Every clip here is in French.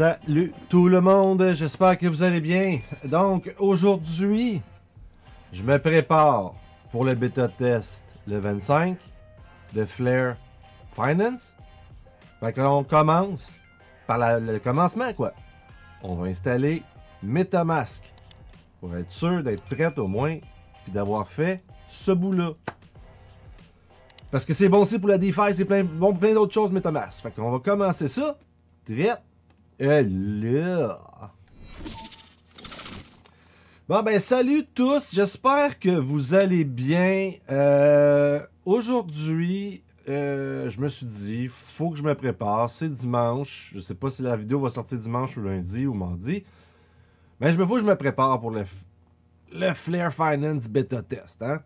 Salut tout le monde, j'espère que vous allez bien. Donc aujourd'hui, je me prépare pour le bêta test le 25 de Flare Finance. Fait qu'on commence par le commencement quoi. On va installer MetaMask pour être sûr d'être prête au moins puis d'avoir fait ce bout-là. Parce que c'est bon aussi pour la DeFi, c'est plein d'autres choses MetaMask. Fait qu'on va commencer ça direct. Là. Bon ben salut tous, j'espère que vous allez bien. Aujourd'hui, je me suis dit, faut que je me prépare, c'est dimanche. Je sais pas si la vidéo va sortir dimanche ou lundi ou mardi. Mais faut que je me prépare pour le Flare Finance Beta Test. Hein?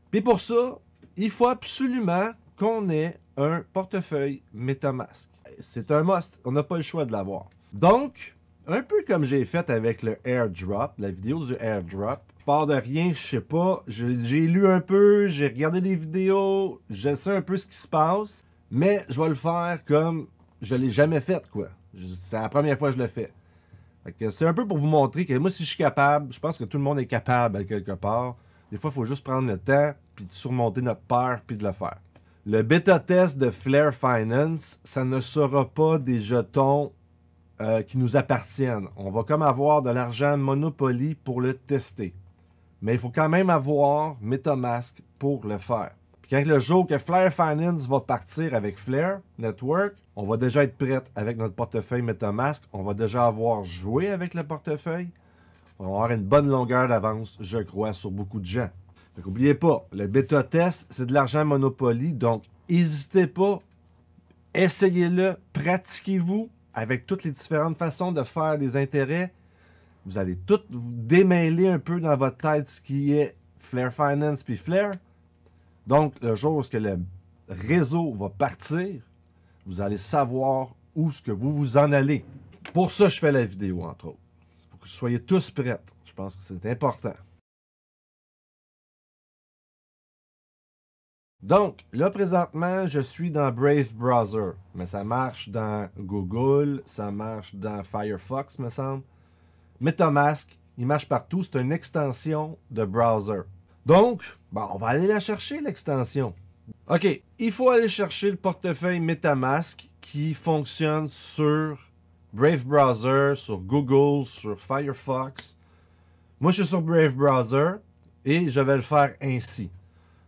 Puis pour ça, il faut absolument qu'on ait un portefeuille MetaMask. C'est un must, on n'a pas le choix de l'avoir. Donc, un peu comme j'ai fait avec le airdrop, la vidéo du airdrop, je pars de rien, je sais pas, j'ai lu un peu, j'ai regardé des vidéos, je sais un peu ce qui se passe, mais je vais le faire comme je l'ai jamais fait, quoi. C'est la première fois que je le fais. C'est un peu pour vous montrer que moi, si je suis capable, je pense que tout le monde est capable à quelque part. Des fois, il faut juste prendre le temps, puis de surmonter notre peur, puis de le faire. Le bêta test de Flare Finance, ça ne sera pas des jetons qui nous appartiennent. On va comme avoir de l'argent Monopoly pour le tester. Mais il faut quand même avoir MetaMask pour le faire. Puis quand le jour que Flare Finance va partir avec Flare Network, on va déjà être prête avec notre portefeuille MetaMask. On va déjà avoir joué avec le portefeuille. On va avoir une bonne longueur d'avance, je crois, sur beaucoup de gens. N'oubliez pas, le bêta test, c'est de l'argent Monopoly, donc n'hésitez pas, essayez-le, pratiquez-vous avec toutes les différentes façons de faire des intérêts. Vous allez tout vous démêler un peu dans votre tête ce qui est Flare Finance puis Flare. Donc, le jour où le réseau va partir, vous allez savoir où ce que vous en allez. Pour ça, je fais la vidéo, entre autres. Pour que vous soyez tous prêts. Je pense que c'est important. Donc, là, présentement, je suis dans Brave Browser. Mais ça marche dans Google, ça marche dans Firefox, me semble. MetaMask, il marche partout. C'est une extension de browser. Donc, bon, on va aller la chercher, l'extension. OK, il faut aller chercher le portefeuille MetaMask qui fonctionne sur Brave Browser, sur Google, sur Firefox. Moi, je suis sur Brave Browser et je vais le faire ainsi.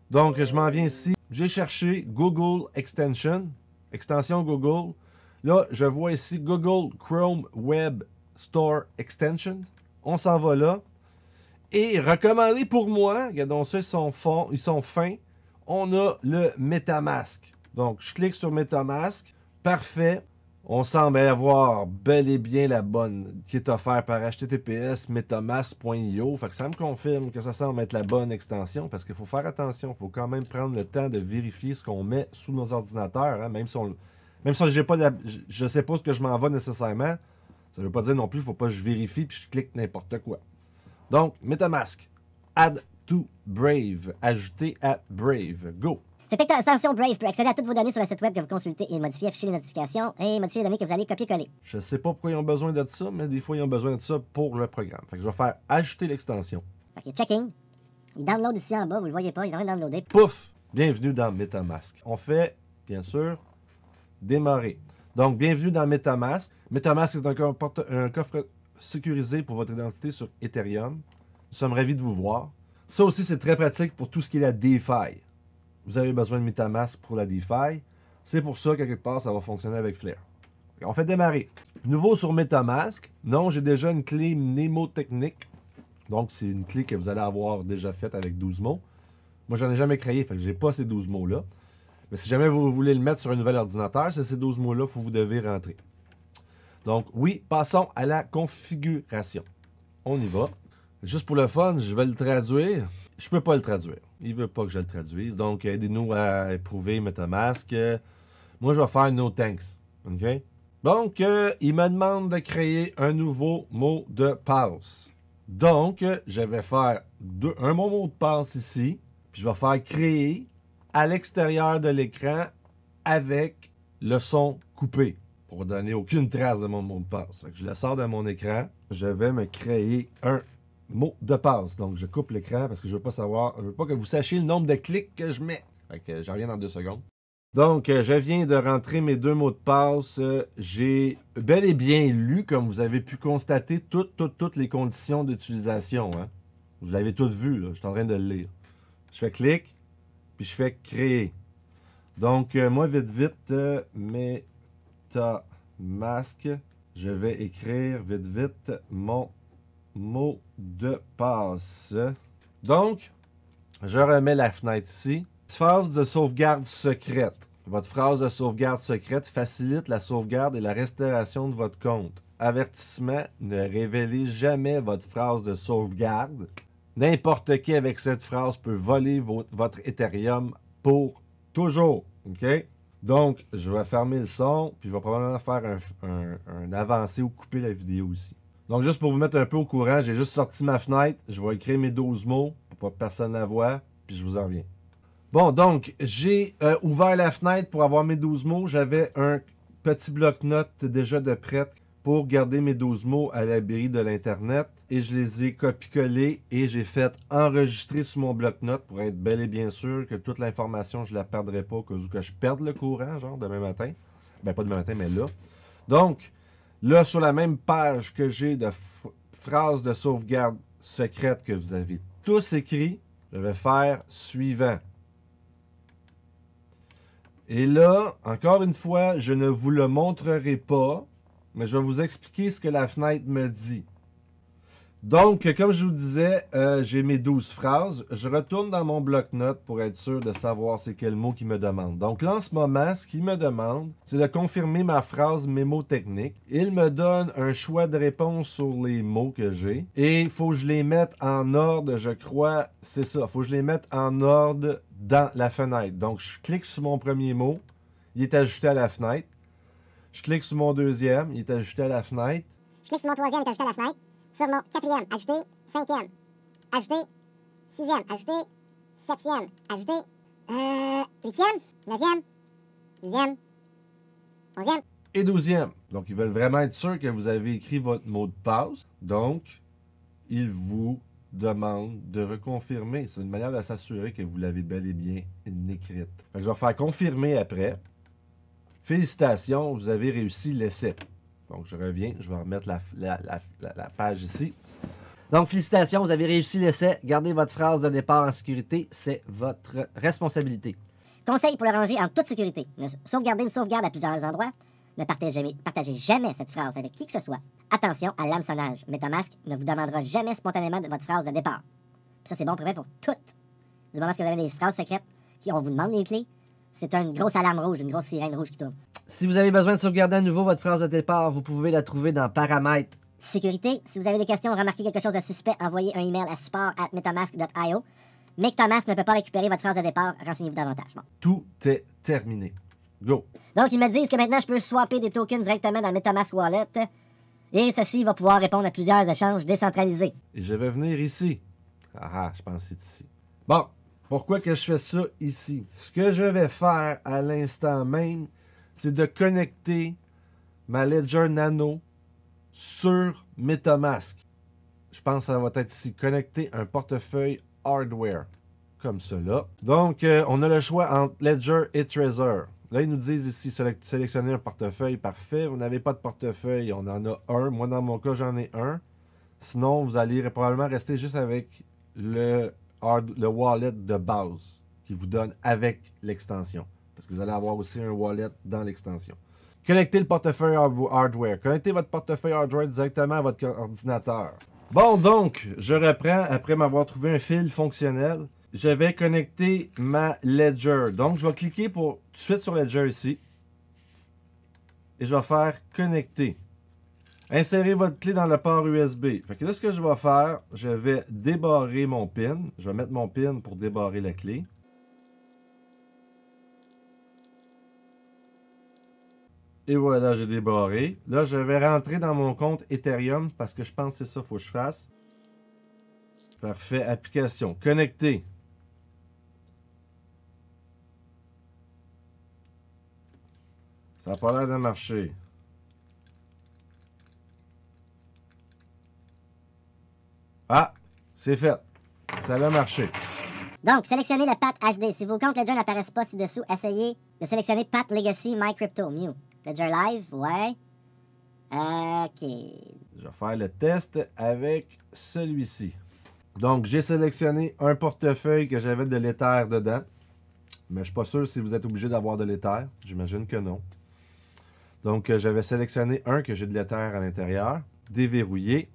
Donc, je m'en viens ici. J'ai cherché Google Extension. Extension Google. Là, je vois ici Google Chrome Web Store Extension. On s'en va là. Et recommandé pour moi, regardons ça, ils sont fins. On a le MetaMask. Donc, je clique sur MetaMask. Parfait. On semble avoir bel et bien la bonne qui est offerte par https://metamask.io. Fait que ça me confirme que ça semble être la bonne extension parce qu'il faut faire attention. Il faut quand même prendre le temps de vérifier ce qu'on met sous nos ordinateurs. Hein, même si j'ai pas je sais pas ce que je m'en vais nécessairement. Ça ne veut pas dire non plus qu'il ne faut pas que je vérifie puis je clique n'importe quoi. Donc, MetaMask. Add to Brave. Ajouter à Brave. Go! Cette extension Brave peut accéder à toutes vos données sur le site web que vous consultez et modifier, afficher les notifications et modifier les données que vous allez copier-coller. Je ne sais pas pourquoi ils ont besoin de ça, mais des fois, ils ont besoin de ça pour le programme. Fait que je vais faire ajouter l'extension. Fait que checking. Il download ici en bas, vous le voyez pas, il est en train de downloader. Pouf! Bienvenue dans MetaMask. On fait, bien sûr, démarrer. Donc, bienvenue dans MetaMask. MetaMask est un coffre sécurisé pour votre identité sur Ethereum. Nous sommes ravis de vous voir. Ça aussi, c'est très pratique pour tout ce qui est la DeFi. Vous avez besoin de MetaMask pour la DeFi. C'est pour ça, quelque part, ça va fonctionner avec Flare. On fait démarrer. Nouveau sur MetaMask. Non, j'ai déjà une clé mnémotechnique. Donc, c'est une clé que vous allez avoir déjà faite avec 12 mots. Moi, j'en ai jamais créé, fait que j'ai pas ces 12 mots-là. Mais si jamais vous voulez le mettre sur un nouvel ordinateur, c'est ces 12 mots-là que vous devez rentrer. Donc, oui, passons à la configuration. On y va. Juste pour le fun, je vais le traduire. Je peux pas le traduire. Il veut pas que je le traduise. Donc, aidez-nous à éprouver MetaMask. Moi, je vais faire no thanks. OK? Donc, il me demande de créer un nouveau mot de passe. Donc, je vais faire un mot de passe ici. Puis, je vais faire créer à l'extérieur de l'écran avec le son coupé. pour donner aucune trace de mon mot de passe. Fait que je le sors de mon écran. Je vais me créer un mot de passe. Donc, je coupe l'écran parce que je veux pas savoir, je veux pas que vous sachiez le nombre de clics que je mets. Fait que j'en reviens dans 2 secondes. Donc, je viens de rentrer mes 2 mots de passe. J'ai bel et bien lu, comme vous avez pu constater, toutes les conditions d'utilisation. Hein? Vous l'avez toutes vu, là. Je suis en train de le lire. Je fais clic, puis je fais créer. Donc, moi, vite, MetaMask, je vais écrire vite mon mot de passe. Donc, je remets la fenêtre ici. Phrase de sauvegarde secrète. Votre phrase de sauvegarde secrète facilite la sauvegarde et la restauration de votre compte. Avertissement, ne révélez jamais votre phrase de sauvegarde. N'importe qui avec cette phrase peut voler votre Ethereum pour toujours. OK? Donc, je vais fermer le son, puis je vais probablement faire un avancé ou couper la vidéo aussi. Donc, juste pour vous mettre un peu au courant, j'ai juste sorti ma fenêtre. Je vais écrire mes 12 mots pour pas que personne la voie, puis je vous en reviens. Bon, donc, j'ai ouvert la fenêtre pour avoir mes 12 mots. J'avais un petit bloc-notes déjà de prête pour garder mes 12 mots à l'abri de l'Internet. Et je les ai copié-collés et j'ai fait enregistrer sur mon bloc-notes pour être bel et bien sûr que toute l'information, je ne la perdrai pas au cas où que je perde le courant, genre demain matin. Ben, pas demain matin, mais là. Donc, là, sur la même page que j'ai de phrases de sauvegarde secrète que vous avez tous écrit, je vais faire suivant. Et là, encore une fois, je ne vous le montrerai pas, mais je vais vous expliquer ce que la fenêtre me dit. Donc, comme je vous disais, j'ai mes 12 phrases. Je retourne dans mon bloc-notes pour être sûr de savoir c'est quel mot qu'il me demande. Donc là, en ce moment, ce qu'il me demande, c'est de confirmer ma phrase mémotechnique. Il me donne un choix de réponse sur les mots que j'ai. Et il faut que je les mette en ordre, je crois, c'est ça. Il faut que je les mette en ordre dans la fenêtre. Donc, je clique sur mon premier mot, il est ajouté à la fenêtre. Je clique sur mon deuxième, il est ajouté à la fenêtre. Je clique sur mon troisième, il est ajouté à la fenêtre. Sur mon quatrième, ajouté. Cinquième, ajouté. Sixième, ajouté. Septième, ajouté. Huitième, neuvième, dixième, onzième. Et 12e. Donc, ils veulent vraiment être sûrs que vous avez écrit votre mot de passe. Donc, ils vous demandent de reconfirmer. C'est une manière de s'assurer que vous l'avez bel et bien écrite. Fait que je vais faire confirmer après. Félicitations, vous avez réussi l'essai. Donc, je reviens. Je vais remettre la page ici. Donc, félicitations, vous avez réussi l'essai. Gardez votre phrase de départ en sécurité. C'est votre responsabilité. Conseil pour le ranger en toute sécurité. Sauvegarder une sauvegarde à plusieurs endroits. Ne partagez jamais cette phrase avec qui que ce soit. Attention à l'hameçonnage. MetaMask ne vous demandera jamais spontanément de votre phrase de départ. Puis ça, c'est bon pour toutes. Du moment que vous avez des phrases secrètes on vous demande des clés, c'est une grosse alarme rouge, une grosse sirène rouge qui tourne. Si vous avez besoin de sauvegarder à nouveau votre phrase de départ, vous pouvez la trouver dans Paramètres. Sécurité, si vous avez des questions ou remarquez quelque chose de suspect, envoyez un email à support@metamask.io. MetaMask ne peut pas récupérer votre phrase de départ. Renseignez-vous davantage. Bon. Tout est terminé. Go! Donc, ils me disent que maintenant, je peux swapper des tokens directement dans MetaMask Wallet. Et ceci va pouvoir répondre à plusieurs échanges décentralisés. Et je vais venir ici. Ah, je pense que c'est ici. Bon, pourquoi que je fais ça ici? Ce que je vais faire à l'instant même, c'est de connecter ma Ledger Nano sur MetaMask. Je pense que ça va être ici. Connecter un portefeuille hardware. Comme cela. Donc, on a le choix entre Ledger et Trezor. Là, ils nous disent ici, sélectionner un portefeuille. Parfait. Vous n'avez pas de portefeuille. On en a un. Moi, dans mon cas, j'en ai un. Sinon, vous allez probablement rester juste avec le wallet de base qui vous donne avec l'extension. Parce que vous allez avoir aussi un wallet dans l'extension. Connectez le portefeuille hardware. Connectez votre portefeuille hardware directement à votre ordinateur. Bon, donc, je reprends après m'avoir trouvé un fil fonctionnel. Je vais connecter ma Ledger. Donc, je vais cliquer tout de suite sur Ledger ici. Et je vais faire connecter. Insérez votre clé dans le port USB. Fait que là, ce que je vais faire, je vais débarrer mon PIN. Je vais mettre mon PIN pour débarrer la clé. Et voilà, j'ai débarré. Là, je vais rentrer dans mon compte Ethereum parce que je pense que c'est ça qu'il faut que je fasse. Parfait. Application. Connecter. Ça n'a pas l'air de marcher. Ah, c'est fait. Ça a marché. Donc, sélectionnez le Path HD. Si vos comptes Ledger n'apparaissent pas ci-dessous, essayez de sélectionner Path Legacy MyCrypto. Mew. Ledger Live, ouais. OK. Je vais faire le test avec celui-ci. Donc, j'ai sélectionné un portefeuille que j'avais de l'Ether dedans. Mais je ne suis pas sûr si vous êtes obligé d'avoir de l'Ether. J'imagine que non. Donc, j'avais sélectionné un que j'ai de l'Ether à l'intérieur. Déverrouillé.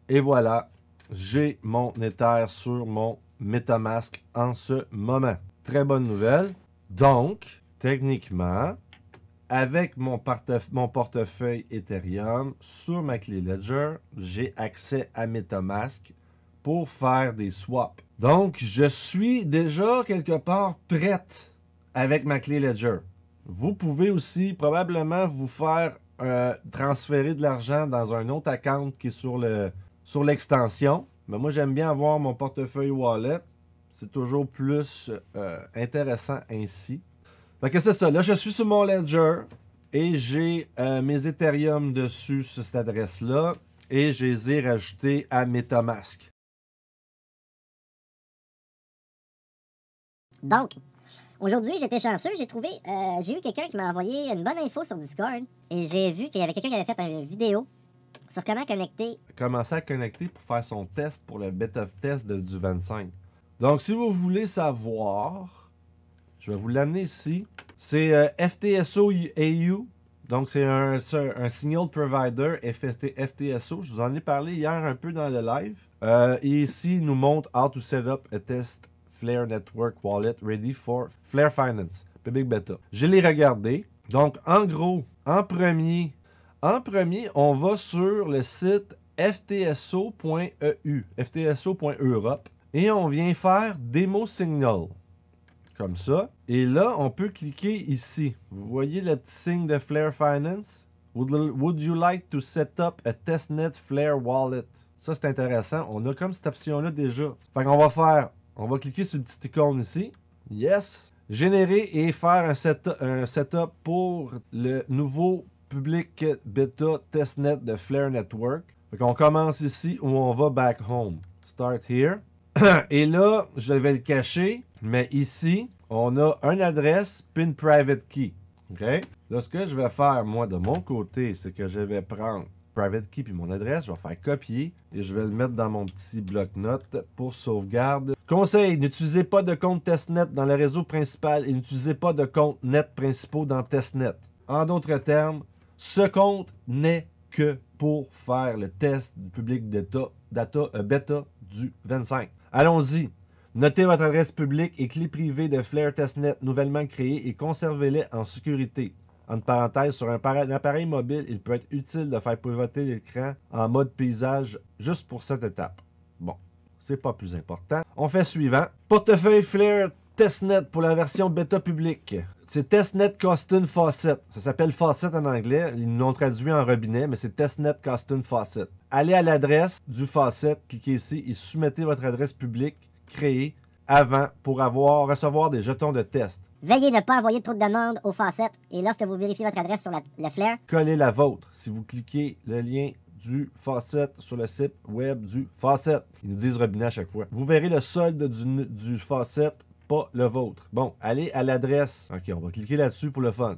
Et voilà, j'ai mon Ether sur mon MetaMask en ce moment. Très bonne nouvelle. Donc, techniquement, avec mon portefeuille Ethereum sur ma clé Ledger, j'ai accès à MetaMask pour faire des swaps. Donc, je suis déjà quelque part prête avec ma clé Ledger. Vous pouvez aussi probablement vous faire transférer de l'argent dans un autre account qui est sur l'extension. Mais moi, j'aime bien avoir mon portefeuille wallet. C'est toujours plus intéressant ainsi. Fait que c'est ça. Là, je suis sur mon Ledger et j'ai mes Ethereum dessus sur cette adresse-là et je les ai rajoutés à MetaMask. Donc, aujourd'hui, j'étais chanceux. J'ai eu quelqu'un qui m'a envoyé une bonne info sur Discord. Et j'ai vu qu'il y avait quelqu'un qui avait fait une vidéo sur comment connecter. Commencer à connecter pour faire son test pour le beta test du 25. Donc, si vous voulez savoir, je vais vous l'amener ici. C'est FTSO AU. Donc, c'est un signal provider FTSO. Je vous en ai parlé hier un peu dans le live. Et ici, il nous montre how to set up a test Flare Network Wallet ready for Flare Finance. Public Beta. Je l'ai regardé. Donc, en gros, en premier, on va sur le site ftso.eu, ftso.europe, et on vient faire Demo Signal. Comme ça. Et là, on peut cliquer ici. Vous voyez le petit signe de Flare Finance? Would you like to set up a testnet Flare Wallet? Ça, c'est intéressant. On a comme cette option-là déjà. Fait qu'on va faire, on va cliquer sur le petit icône ici. Yes. Générer et faire un setup pour le nouveau public beta testnet de Flare Network. Fait qu'on commence ici où on va back home. Start here. Et là, je vais le cacher, mais ici, on a une adresse puis une private key. OK? Là, ce que je vais faire, moi, de mon côté, c'est que je vais prendre private key puis mon adresse, je vais faire copier et je vais le mettre dans mon petit bloc-notes pour sauvegarde. Conseil, n'utilisez pas de compte testnet dans le réseau principal et n'utilisez pas de compte net principaux dans testnet. En d'autres termes, ce compte n'est que pour faire le test du public bêta du 25. Allons-y. Notez votre adresse publique et clé privée de Flare Testnet nouvellement créée et conservez-les en sécurité. Entre parenthèses, sur un appareil mobile, il peut être utile de faire pivoter l'écran en mode paysage juste pour cette étape. Bon, c'est pas plus important. On fait suivant. Portefeuille Flare Testnet pour la version bêta publique. C'est Testnet Custom Faucet. Ça s'appelle Faucet en anglais. Ils l'ont traduit en robinet, mais c'est Testnet Custom Faucet. Allez à l'adresse du faucet, cliquez ici et soumettez votre adresse publique créée avant pour recevoir des jetons de test. Veuillez ne pas envoyer trop de demandes au faucet. Et lorsque vous vérifiez votre adresse sur le Flare, Collez la vôtre. Si vous cliquez le lien du faucet sur le site web du faucet, ils nous disent robinet à chaque fois. Vous verrez le solde du faucet, pas le vôtre. Bon, allez à l'adresse. OK, on va cliquer là-dessus pour le fun.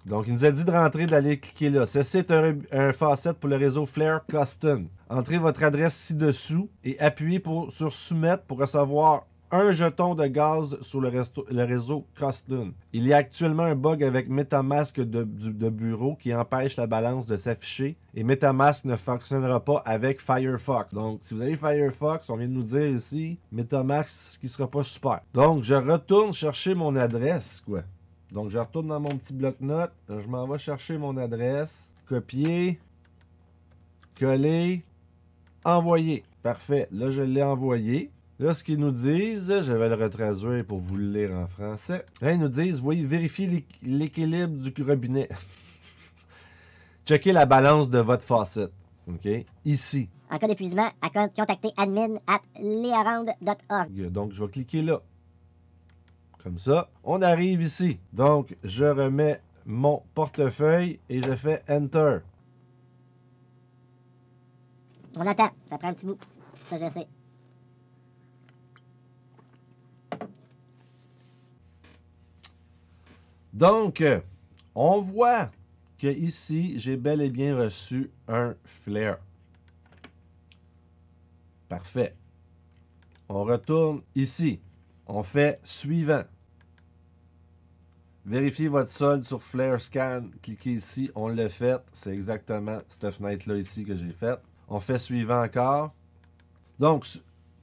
Donc, il nous a dit de rentrer, d'aller cliquer là. Ceci est un faucet pour le réseau Flare Custom. Entrez votre adresse ci-dessous et appuyez sur Soumettre pour recevoir un jeton de gaz sur le réseau Custom. Il y a actuellement un bug avec MetaMask de bureau qui empêche la balance de s'afficher et MetaMask ne fonctionnera pas avec Firefox. Donc, si vous avez Firefox, on vient de nous dire ici, MetaMask qui sera pas super. Donc, je retourne chercher mon adresse, quoi. Donc, je retourne dans mon petit bloc-notes. Je m'en vais chercher mon adresse. Copier. Coller. Envoyer. Parfait. Là, je l'ai envoyé. Là, ce qu'ils nous disent, je vais le retraduire pour vous le lire en français. Là, ils nous disent, voyez, vérifiez l'équilibre du robinet. Checkez la balance de votre faucet. OK? Ici. en cas d'épuisement, contactez admin@learound.org. Donc, je vais cliquer là. Comme ça. On arrive ici. Donc, je remets mon portefeuille et je fais Enter. On attend. Ça prend un petit bout. Ça, je sais. Donc, on voit que ici, j'ai bel et bien reçu un flare. Parfait. On retourne ici. On fait suivant. Vérifiez votre solde sur Flare Scan. Cliquez ici. On l'a fait. C'est exactement cette fenêtre-là ici que j'ai faite. On fait suivant encore. Donc,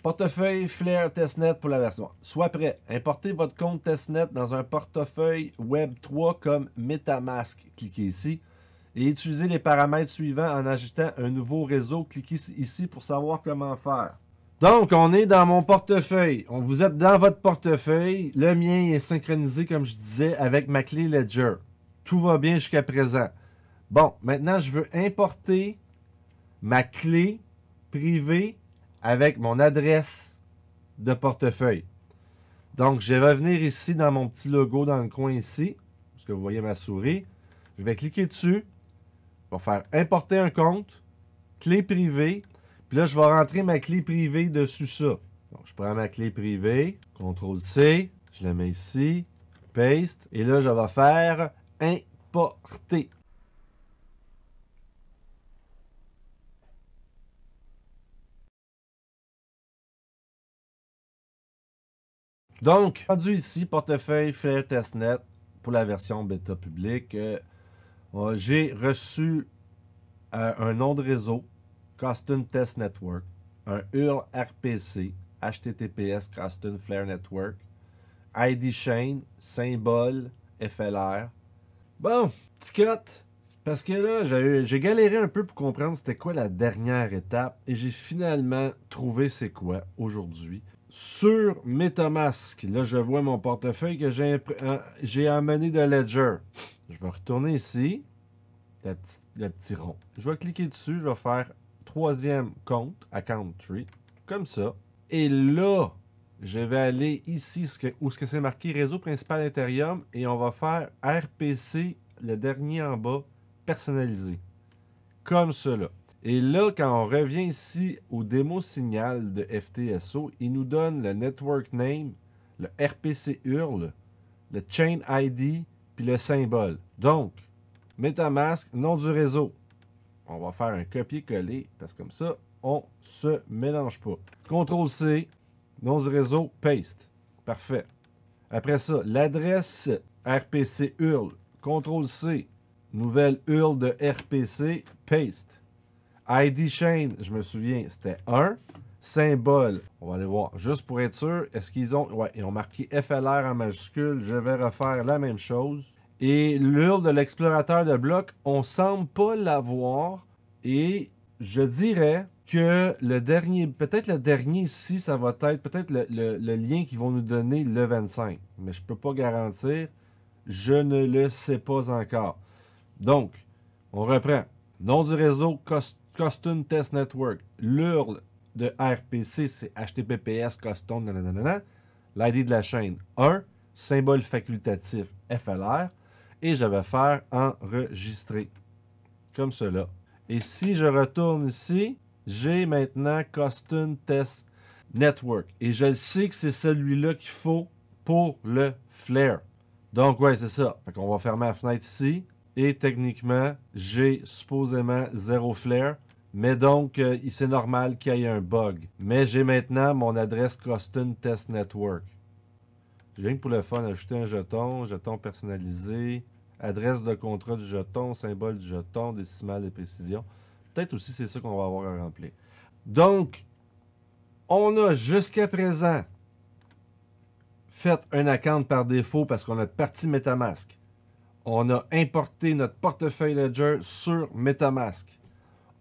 portefeuille Flare Testnet pour la version. Soit prêt. Importez votre compte Testnet dans un portefeuille Web 3 comme MetaMask. Cliquez ici. Et utilisez les paramètres suivants en ajoutant un nouveau réseau. Cliquez ici pour savoir comment faire. Donc, on est dans mon portefeuille. Vous êtes dans votre portefeuille. Le mien est synchronisé, comme je disais, avec ma clé Ledger. Tout va bien jusqu'à présent. Bon, maintenant, je veux importer ma clé privée avec mon adresse de portefeuille. Donc, je vais venir ici dans mon petit logo dans le coin ici, parce que vous voyez ma souris. Je vais cliquer dessus. Je vais faire importer un compte, clé privée. Puis là, je vais rentrer ma clé privée dessus ça. Donc, je prends ma clé privée, CTRL-C, je la mets ici, paste, et là, je vais faire importer. Donc, rendu ici, portefeuille Flare Testnet pour la version bêta publique. J'ai reçu un nom de réseau, Custom Test Network, un URL RPC, HTTPS Custom Flare Network, ID Chain, symbole, FLR. Bon, petit cut, parce que là, j'ai galéré un peu pour comprendre c'était quoi la dernière étape, et j'ai finalement trouvé c'est quoi aujourd'hui. Sur MetaMask, là, je vois mon portefeuille que j'ai amené de Ledger. Je vais retourner ici, le petit rond. Je vais cliquer dessus, je vais faire troisième compte, account tree, comme ça. Et là, je vais aller ici où c'est marqué réseau principal Ethereum et on va faire RPC, le dernier en bas, personnalisé. Comme cela. Et là, quand on revient ici au démo signal de FTSO, il nous donne le network name, le RPC URL, le chain ID, puis le symbole. Donc, MetaMask, nom du réseau. On va faire un copier-coller, parce que comme ça, on se mélange pas. CTRL-C, nom du réseau, paste. Parfait. Après ça, l'adresse RPC URL, CTRL-C, nouvelle URL de RPC, paste. ID chain, je me souviens, c'était 1. Symbole, on va aller voir, juste pour être sûr, est-ce qu'ils ont... Ouais, ils ont marqué FLR en majuscule, je vais refaire la même chose. Et l'URL de l'explorateur de blocs, on semble pas l'avoir. Et je dirais que le dernier, peut-être le dernier ici, ça va être peut-être le lien qu'ils vont nous donner le 25. Mais je peux pas garantir. Je ne le sais pas encore. Donc, on reprend. Nom du réseau Custom Test Network. L'URL de RPC, c'est HTTPS Custom. L'ID de la chaîne 1. Symbole facultatif FLR. Et je vais faire enregistrer. Comme cela. Et si je retourne ici, j'ai maintenant Custom Test Network. Et je sais que c'est celui-là qu'il faut pour le Flare. Donc, ouais, c'est ça. Fait qu'on va fermer la fenêtre ici. Et techniquement, j'ai supposément 0 Flare. Mais donc, c'est normal qu'il y ait un bug. Mais j'ai maintenant mon adresse Custom Test Network. J'ai rien que pour le fun, ajouter un jeton personnalisé, adresse de contrat du jeton, symbole du jeton, décimal de précision. Peut-être aussi c'est ça qu'on va avoir à remplir. Donc, on a jusqu'à présent fait un account par défaut parce qu'on a parti MetaMask. On a importé notre portefeuille Ledger sur MetaMask.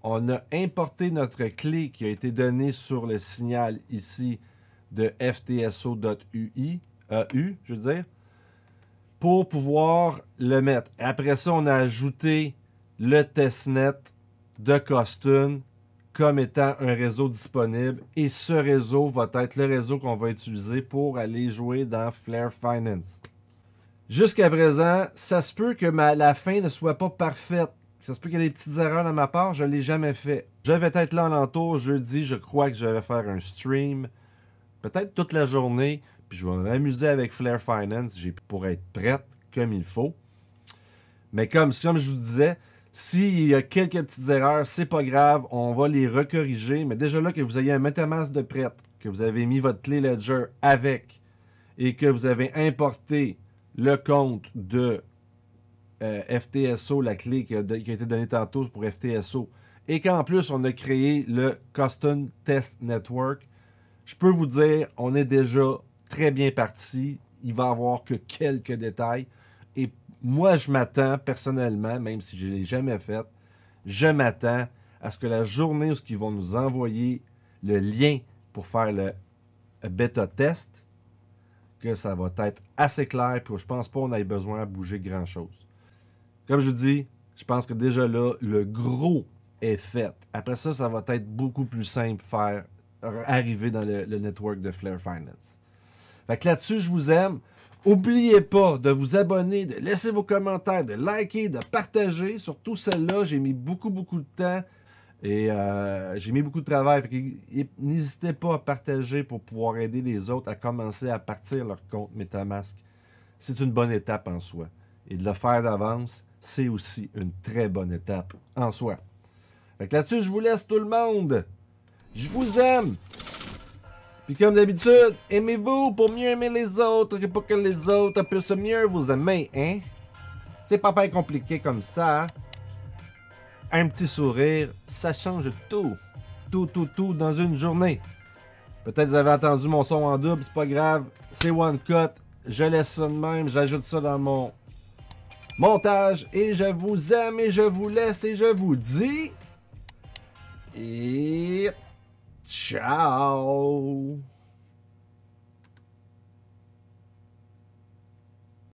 On a importé notre clé qui a été donnée sur le signal ici de ftso.ui. je veux dire, pour pouvoir le mettre. Et après ça, on a ajouté le testnet de Custom comme étant un réseau disponible. Et ce réseau va être le réseau qu'on va utiliser pour aller jouer dans Flare Finance. Jusqu'à présent, ça se peut que la fin ne soit pas parfaite. Ça se peut qu'il y ait des petites erreurs de ma part. Je ne l'ai jamais fait. Je vais être là en l'entour jeudi. Je crois que je vais faire un stream. Peut-être toute la journée. Puis je vais m'amuser avec Flare Finance pour être prête comme il faut. Mais comme je vous disais, s'il y a quelques petites erreurs, c'est pas grave, on va les recorriger. Mais déjà là, que vous ayez un MetaMask de prêt, que vous avez mis votre clé Ledger avec et que vous avez importé le compte de FTSO, la clé qui a été donnée tantôt pour FTSO, et qu'en plus, on a créé le Custom Test Network, je peux vous dire, on est déjà très bien parti. Il va y avoir que quelques détails. Et moi, je m'attends personnellement, même si je ne l'ai jamais fait, je m'attends à ce que la journée où ils vont nous envoyer le lien pour faire le bêta test, que ça va être assez clair, puis je pense pas qu'on ait besoin de bouger grand-chose. Comme je vous dis, je pense que déjà là, le gros est fait. Après ça, ça va être beaucoup plus simple faire arriver dans le network de Flare Finance. Fait que là-dessus, je vous aime. N'oubliez pas de vous abonner, de laisser vos commentaires, de liker, de partager. Surtout celle-là, j'ai mis beaucoup de temps et j'ai mis beaucoup de travail. Fait que n'hésitez pas à partager pour pouvoir aider les autres à commencer à partir leur compte MetaMask. C'est une bonne étape en soi. Et de le faire d'avance, c'est aussi une très bonne étape en soi. Fait que là-dessus, je vous laisse tout le monde. Je vous aime. Puis comme d'habitude, aimez-vous pour mieux aimer les autres et pour que les autres puissent mieux vous aimer, hein? C'est pas bien compliqué comme ça. Un petit sourire, ça change tout. Tout dans une journée. Peut-être vous avez entendu mon son en double, c'est pas grave. C'est one cut. Je laisse ça de même, j'ajoute ça dans mon montage. Et je vous aime et je vous laisse et je vous dis... Et ciao!